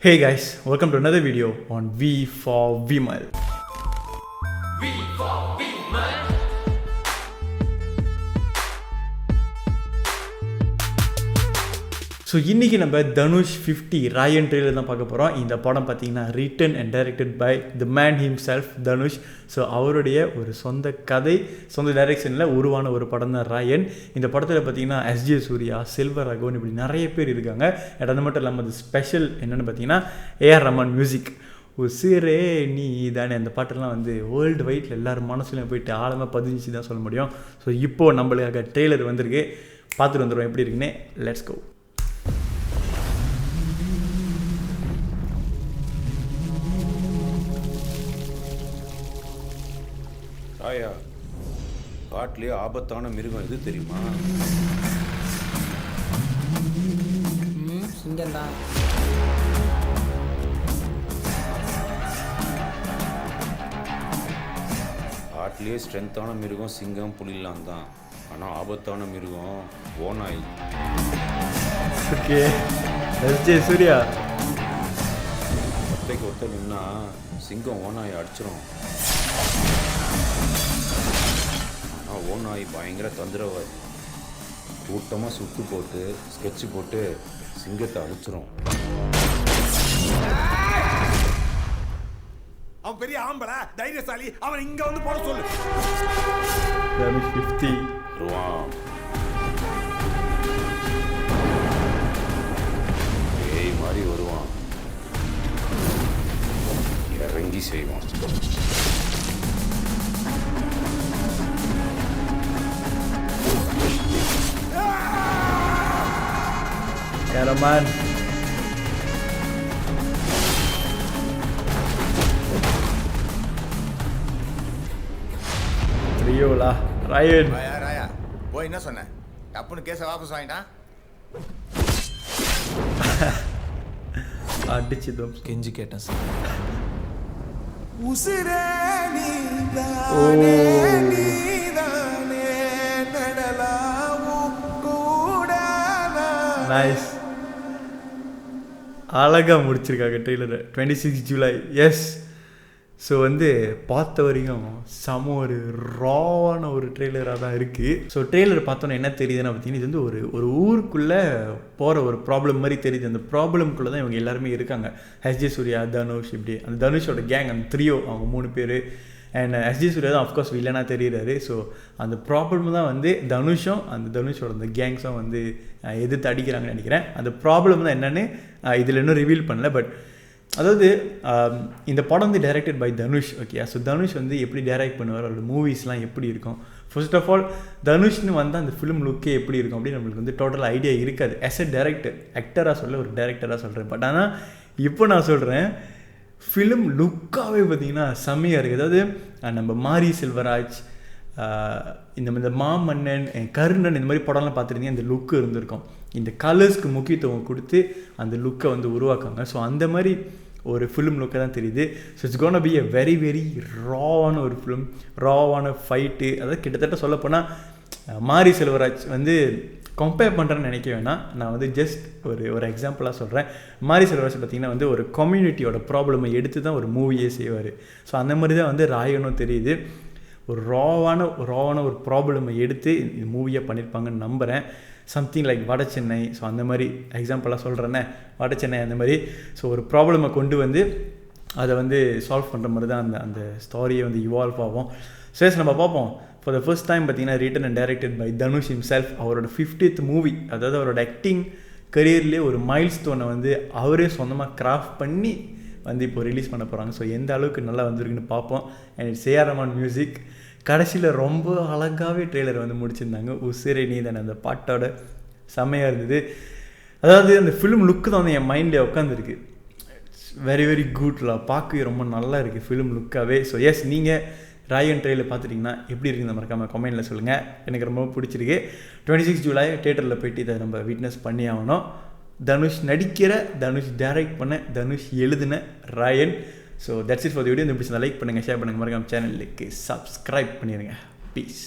Hey guys, welcome to another video on V for Vimal. V for Vimal. So இன்றைக்கி நம்ம Dhanush 50 Rayan trailer தான் பார்க்க போகிறோம். இந்த படம் பார்த்திங்கன்னா written and directed by the man himself Dhanush. So அவருடைய ஒரு சொந்த கதை, சொந்த டைரெக்ஷனில் உருவான ஒரு படம் தான் ராயன். இந்த படத்தில் பார்த்திங்கன்னா எஸ்ஜே சூர்யா, செல்வராகவன், இப்படி நிறைய பேர் இருக்காங்க. அது மட்டும் இல்லாமல் அது ஸ்பெஷல் என்னென்னு பார்த்தீங்கன்னா ஏஆர் ரஹ்மான் மியூசிக். உசிரே நீ தானே, அந்த பாட்டெல்லாம் வந்து வேர்ல்டு வைட்டில் எல்லோரும் மனசுலையும் போயிட்டு ஆழமாக பதிஞ்சு தான் சொல்ல முடியும். ஸோ இப்போது நம்மளுக்காக ட்ரெய்லர் வந்திருக்கு, பார்த்துட்டு வந்துடுவோம் எப்படி இருக்குன்னு. Let's go. ஆயா, காட்டிலே ஆபத்தான மிருகம் எது தெரியுமா? சிங்கம்தான். காட்டிலே ஸ்ட்ரென்த்தான மிருகம் சிங்கம், புலிலாம் தான். ஆனால் ஆபத்தான மிருகம் ஓநாய். Okay, SJ Surya. ஒத்தைக்கு ஒத்த நின்னா சிங்கம் ஓநாயை அடிச்சிடும். ஆனால் ஓநாய் பயங்கர தந்திரவாதி. கூட்டமாக சுட்டு போட்டு ஸ்கெட்சு போட்டு சிங்கத்தை அழிச்சிரும். அவன் பெரிய ஆம்பளை, தைரியசாலி. அவன் இங்க வந்து போட சொல்லு. தனுஷ் 50 வருவான். ஏய் மாதிரி வருவான், இறங்கி செய்வான். Karaman. Rio lah, Ryan. ராயா போய் என்ன சொன்ன? டப்புன்னு கேஸை வாபஸ் வாங்கிட்டான். அடிச்சு தம் கெஞ்சி கேட்டேன் சார். உசிரே நீதானே நீதானே நடலாவு கூடாதா. நைஸ், அழகாக முடிச்சிருக்காங்க ட்ரெய்லரை. 26 ஜூலை. எஸ். ஸோ வந்து பார்த்த வரைக்கும் செம ஒரு ராவான ஒரு ட்ரெய்லராக தான் இருக்குது. ஸோ ட்ரெய்லர் பார்த்தோன்னா என்ன தெரியுதுன்னு பார்த்தீங்கன்னா, இது வந்து ஒரு ஊருக்குள்ளே போகிற ஒரு ப்ராப்ளம் மாதிரி தெரியுது. அந்த ப்ராப்ளம்குள்ளே தான் இவங்க எல்லாருமே இருக்காங்க. எஸ்ஜே சூர்யா, தனுஷ், இப்படி அந்த தனுஷோட கேங், அந்த த்ரியோ, அவங்க 3 பேர். அண்ட் எஸ்ஜே சூர்யா தான் அஃப்கோர்ஸ் வில்லனாக தெரியுறாரு. ஸோ அந்த ப்ராப்ளம் தான் வந்து தனுஷும் அந்த தனுஷோட அந்த கேங்ஸும் வந்து எதிர்த்து அடிக்கிறாங்கன்னு நினைக்கிறேன். அந்த ப்ராப்ளம் தான் என்னென்னு இதில் இன்னும் ரிவீல் பண்ணல. பட் அதாவது இந்த படம் வந்து directed by Dhanush. Okay, so Dhanush வந்து எப்படி டைரக்ட் பண்ணுவார், அவரோட மூவிஸ்லாம் எப்படி இருக்கும். ஃபர்ஸ்ட் ஆஃப் ஆல் தனுஷ்னு வந்து அந்த ஃபிலிம் லுக்கே எப்படி இருக்கும் அப்படின்னு நம்மளுக்கு வந்து டோட்டல் ஐடியா இருக்காது. ஆஸ் எ டைரக்டர், ஆக்டராக சொல்ல ஒரு டைரக்டராக சொல்கிறேன். பட் ஆனால் இப்போ நான் சொல்கிறேன், ஃபிலிம் லுக்காகவே பார்த்திங்கன்னா செம்மையாக இருக்குது. அதாவது நம்ம மாரி செல்வராஜ், இந்த மாமன்னன், கருணன், இந்த மாதிரி படம்லாம் பார்த்துருந்தீங்க, இந்த லுக்கு இருந்திருக்கும். இந்த கலர்ஸ்க்கு முக்கியத்துவம் கொடுத்து அந்த லுக்கை வந்து உருவாக்காங்க. ஸோ அந்த மாதிரி ஒரு ஃபிலிம் லுக்கை தான் தெரியுது. So it's gonna be a very very ராவான ஒரு ஃபிலிம், ராவான ஃபைட்டு. அதாவது கிட்டத்தட்ட சொல்லப்போனால் மாரி செல்வராஜ் வந்து கம்பேர் பண்ணுறேன்னு நினைக்க வேணாம். நான் வந்து ஜஸ்ட் ஒரு எக்ஸாம்பிளாக சொல்கிறேன். மாரி செல்வராஜ் பார்த்திங்கன்னா வந்து ஒரு கம்யூனிட்டியோட ப்ராப்ளமை எடுத்து தான் ஒரு மூவியே செய்வார். ஸோ அந்த மாதிரி தான் வந்து ராயனும் தெரியுது. ஒரு ராவான ஒரு ப்ராப்ளமை எடுத்து இந்த மூவியை பண்ணியிருப்பாங்கன்னு நம்புகிறேன். சம்திங் லைக் வட சென்னை. ஸோ அந்த மாதிரி எக்ஸாம்பிளாக சொல்கிறேன்னே, வட சென்னை அந்த மாதிரி. ஸோ ஒரு ப்ராப்ளமை கொண்டு வந்து அதை வந்து சால்வ் பண்ணுற மாதிரி தான் அந்த ஸ்டோரியை வந்து இவால்வ் ஆகும். ஸோ நம்ம பார்ப்போம். ஃபார் த ஃபர்ஸ்ட் டைம் பார்த்தீங்கன்னா written and directed by Dhanush himself. அவரோட 50th மூவி, அதாவது அவரோட ஆக்டிங் கரியர்லேயே ஒரு மைல் ஸ்டோனை வந்து அவரே சொந்தமாக கிராஃப்ட் பண்ணி வந்து இப்போ ரிலீஸ் பண்ண போகிறாங்க. ஸோ எந்த அளவுக்கு நல்லா வந்திருக்குன்னு பார்ப்போம். And it's A R Rahman music. கடைசியில் ரொம்ப அழகாகவே ட்ரெய்லர் வந்து முடிச்சிருந்தாங்க. உசிரே நீ தானே, அந்த பாட்டோட செம்மையாக இருந்தது. அதாவது அந்த ஃபிலிம் லுக்கு தான் வந்து என் மைண்டில் உட்காந்துருக்கு. இட்ஸ் வெரி வெரி குட்லாம், பார்க்கவே ரொம்ப நல்லா இருக்குது ஃபிலிம் லுக்காகவே. ஸோ எஸ், நீங்கள் ராயன் ட்ரெய்லர் பார்த்துட்டிங்கன்னா எப்படி இருக்குன்னு மறக்காமல் கமெண்ட்டில் சொல்லுங்கள். எனக்கு ரொம்ப பிடிச்சிருக்கு. 26 ஜூலை தேட்டரில் போய்ட்டு இதை நம்ம விட்னஸ் பண்ணி ஆகணும். தனுஷ் நடிக்கிற, தனுஷ் டைரக்ட் பண்ண, தனுஷ் எழுதின Raayan. So that's it for the video. இந்த பிடிச்சதை லைக் பண்ணுங்கள், ஷேர் பண்ணுங்கள், மறக்காம சேனலுக்கு சப்ஸ்கிரைப் பண்ணிடுங்க. பீஸ்.